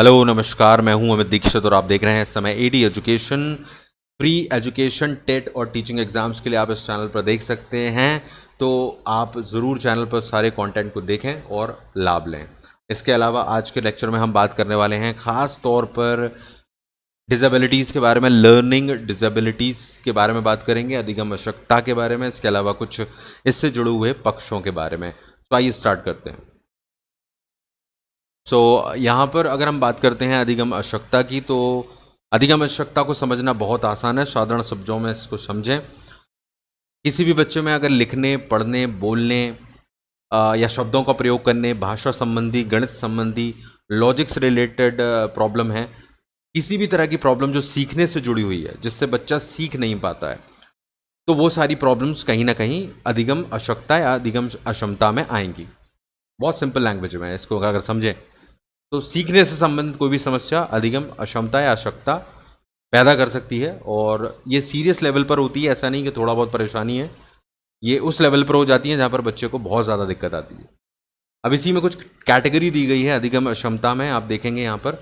Hello नमस्कार, मैं हूं अमित दीक्षित और आप देख रहे हैं इस समय AD education. Free education TET और टीचिंग एग्जाम्स के लिए आप इस चैनल पर देख सकते हैं। तो आप ज़रूर चैनल पर सारे कंटेंट को देखें और लाभ लें। इसके अलावा आज के लेक्चर में हम बात करने वाले हैं ख़ास तौर पर डिसेबिलिटीज़ के बारे में, लर्निंग डिसेबिलिटीज़ के बारे में बात करेंगे, अधिगम आवश्यकता के बारे में, इसके अलावा कुछ इससे जुड़े हुए पक्षों के बारे में। तो आइए स्टार्ट करते हैं। यहाँ पर अगर हम बात करते हैं अधिगम आवश्यकता की, तो अधिगम आवश्यकता को समझना बहुत आसान है। साधारण शब्दों में इसको समझें। किसी भी बच्चे में अगर लिखने, पढ़ने, बोलने या शब्दों का प्रयोग करने, भाषा संबंधी, गणित संबंधी, लॉजिक से रिलेटेड प्रॉब्लम है, किसी भी तरह की प्रॉब्लम जो सीखने से जुड़ी हुई है, जिससे बच्चा सीख नहीं पाता है, तो वो सारी प्रॉब्लम्स कहीं ना कहीं अधिगम आवश्यकता या अधिगम अक्षमता में आएंगी। बहुत सिंपल लैंग्वेज में इसको अगर समझें तो सीखने से संबंधित कोई भी समस्या अधिगम अक्षमता या आवश्यकता पैदा कर सकती है। और ये सीरियस लेवल पर होती है, ऐसा नहीं कि थोड़ा बहुत परेशानी है। ये उस लेवल पर हो जाती है जहाँ पर बच्चे को बहुत ज़्यादा दिक्कत आती है। अब इसी में कुछ कैटेगरी दी गई है अधिगम अक्षमता में। आप देखेंगे यहाँ पर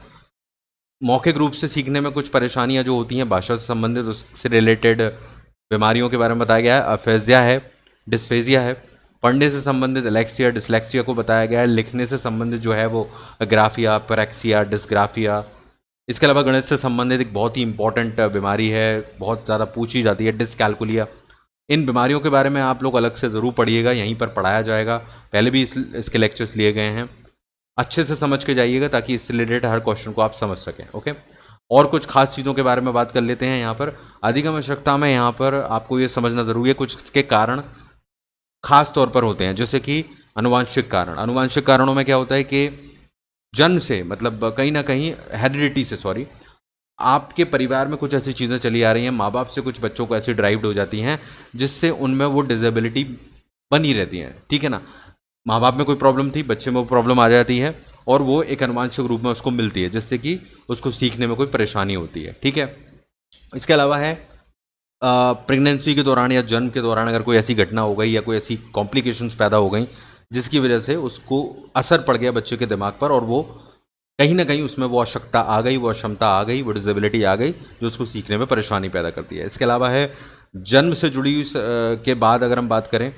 मौखिक रूप से सीखने में कुछ परेशानियाँ जो होती हैं भाषा से संबंधित, उससे रिलेटेड बीमारियों के बारे में बताया गया है। अफेजिया है, डिस्फेजिया है। पढ़ने से संबंधित एलेक्सिया, डिसलेक्सिया को बताया गया है। लिखने से संबंधित जो है वो ग्राफिया, पैरेक्सिया, डिसग्राफिया। इसके अलावा गणित से संबंधित एक बहुत ही इंपॉर्टेंट बीमारी है, बहुत ज़्यादा पूछी जाती है, डिसकैलकुलिया। इन बीमारियों के बारे में आप लोग अलग से ज़रूर पढ़िएगा, यहीं पर पढ़ाया जाएगा। पहले भी इसके लेक्चर्स लिए गए हैं। अच्छे से समझ के जाइएगा ताकि इससे रिलेटेड हर क्वेश्चन को आप समझ सकें। ओके, और कुछ खास चीज़ों के बारे में बात कर लेते हैं। यहाँ पर अधिगम आवश्यकता में यहाँ पर आपको ये समझना ज़रूरी है कुछ इसके कारण खास तौर पर होते हैं, जैसे कि अनुवांशिक कारण। अनुवांशिक कारणों में क्या होता है कि जन्म से, मतलब कहीं ना कहीं हेरिडिटी से, सॉरी, आपके परिवार में कुछ ऐसी चीज़ें चली आ रही हैं, माँ बाप से कुछ बच्चों को ऐसी ड्राइव्ड हो जाती हैं जिससे उनमें वो डिसेबिलिटी बनी रहती हैं। ठीक है ना, माँ बाप में कोई प्रॉब्लम थी, बच्चे में वो प्रॉब्लम आ जाती है और वो एक अनुवांशिक रूप में उसको मिलती है, जिससे कि उसको सीखने में कोई परेशानी होती है। ठीक है, इसके अलावा है प्रेगनेंसी के दौरान या जन्म के दौरान अगर कोई ऐसी घटना हो गई या कोई ऐसी कॉम्प्लिकेशंस पैदा हो गई जिसकी वजह से उसको असर पड़ गया बच्चे के दिमाग पर और वो कहीं ना कहीं उसमें वो आवश्यकता आ गई, वो अक्षमता आ गई, वो डिसेबिलिटी आ गई जो उसको सीखने में परेशानी पैदा करती है। इसके अलावा है जन्म से जुड़ी के बाद अगर हम बात करें,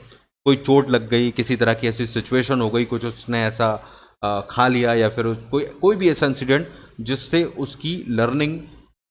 कोई चोट लग गई, किसी तरह की ऐसी सिचुएशन हो गई, कुछ उसने ऐसा खा लिया या फिर कोई कोई भी ऐसा इंसिडेंट जिससे उसकी लर्निंग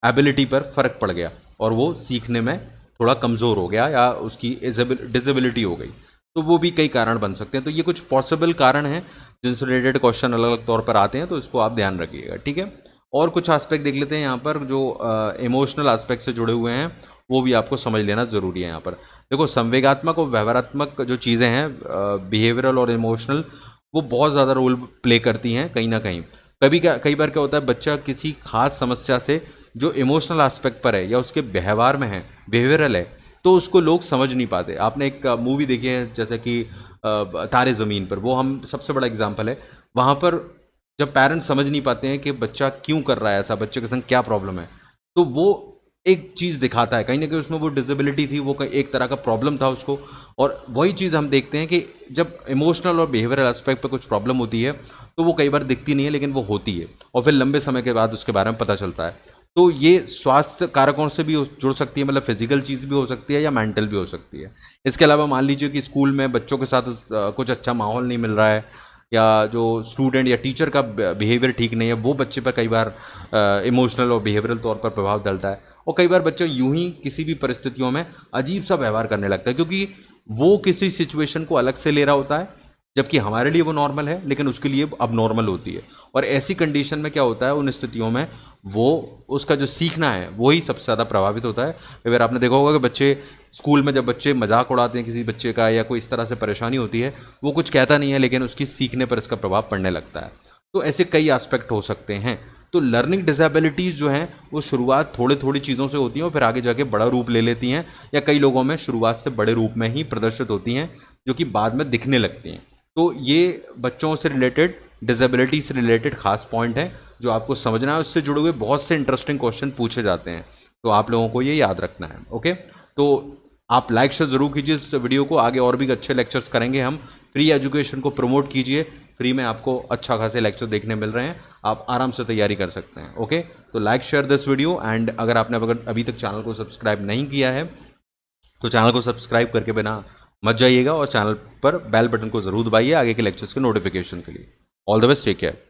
एबिलिटी पर फ़र्क पड़ गया और वो सीखने में थोड़ा कमज़ोर हो गया या उसकी डिसेबिलिटी हो गई, तो वो भी कई कारण बन सकते हैं। तो ये कुछ पॉसिबल कारण हैं जिनसे रिलेटेड क्वेश्चन अलग अलग तौर पर आते हैं, तो इसको आप ध्यान रखिएगा। ठीक है, और कुछ एस्पेक्ट देख लेते हैं यहाँ पर जो इमोशनल एस्पेक्ट से जुड़े हुए हैं, वो भी आपको समझ लेना ज़रूरी है। यहाँ पर देखो, संवेगात्मक और व्यवहारात्मक जो चीज़ें हैं, बिहेवियरल और इमोशनल, वो बहुत ज़्यादा रोल प्ले करती हैं कहीं ना कहीं। कई बार क्या होता है, बच्चा किसी खास समस्या से जो इमोशनल एस्पेक्ट पर है या उसके व्यवहार में है, बिहेवियरल है, तो उसको लोग समझ नहीं पाते। आपने एक मूवी देखी है जैसे कि तारे ज़मीन पर, वो हम सबसे बड़ा एग्जाम्पल है। वहाँ पर जब पेरेंट्स समझ नहीं पाते हैं कि बच्चा क्यों कर रहा है ऐसा, बच्चे के संग क्या प्रॉब्लम है, तो वो एक चीज़ दिखाता है कहीं ना कहीं उसमें वो डिसेबिलिटी थी, वो एक तरह का प्रॉब्लम था उसको। और वही चीज़ हम देखते हैं कि जब इमोशनल और बिहेवियरल एस्पेक्ट पर कुछ प्रॉब्लम होती है तो वो कई बार दिखती नहीं है, लेकिन वो होती है और फिर लंबे समय के बाद उसके बारे में पता चलता है। तो ये स्वास्थ्य कारकों से भी जुड़ सकती है, मतलब फिजिकल चीज़ भी हो सकती है या मेंटल भी हो सकती है। इसके अलावा मान लीजिए कि स्कूल में बच्चों के साथ कुछ अच्छा माहौल नहीं मिल रहा है, या जो स्टूडेंट या टीचर का बिहेवियर ठीक नहीं है, वो बच्चे पर कई बार इमोशनल और बिहेवियरल तौर पर प्रभाव डालता है। और कई बार बच्चा यूं ही किसी भी परिस्थितियों में अजीब सा व्यवहार करने लगता है, क्योंकि वो किसी सिचुएशन को अलग से ले रहा होता है, जबकि हमारे लिए वो नॉर्मल है लेकिन उसके लिए अब नॉर्मल होती है। और ऐसी कंडीशन में क्या होता है, उन स्थितियों में वो उसका जो सीखना है वही सबसे ज़्यादा प्रभावित होता है। अगर आपने देखा होगा कि बच्चे स्कूल में जब बच्चे मजाक उड़ाते हैं किसी बच्चे का या कोई इस तरह से परेशानी होती है, वो कुछ कहता नहीं है लेकिन उसकी सीखने पर इसका प्रभाव पड़ने लगता है। तो ऐसे कई एस्पेक्ट हो सकते हैं। तो लर्निंग डिसेबिलिटीज़ जो हैं वो शुरुआत थोड़ी थोड़ी चीज़ों से होती हैं और फिर आगे जाके बड़ा रूप ले लेती हैं, या कई लोगों में शुरुआत से बड़े रूप में ही प्रदर्शित होती हैं जो कि बाद में दिखने लगती हैं। तो ये बच्चों से रिलेटेड, डिसेबिलिटी से रिलेटेड खास पॉइंट है जो आपको समझना है। उससे जुड़े हुए बहुत से इंटरेस्टिंग क्वेश्चन पूछे जाते हैं, तो आप लोगों को ये याद रखना है। ओके, तो आप लाइक शेयर ज़रूर कीजिए इस वीडियो को। आगे और भी अच्छे लेक्चर्स करेंगे हम। फ्री एजुकेशन को प्रमोट कीजिए, फ्री में आपको अच्छा खासे लेक्चर देखने मिल रहे हैं, आप आराम से तैयारी कर सकते हैं। ओके, तो like share this video and अगर आपने अभी तक चैनल को सब्सक्राइब नहीं किया है तो चैनल को सब्सक्राइब करके बिना मत जाइएगा और चैनल पर बेल बटन को जरूर दबाइए आगे के लेक्चर्स के नोटिफिकेशन के लिए। All the best, take care.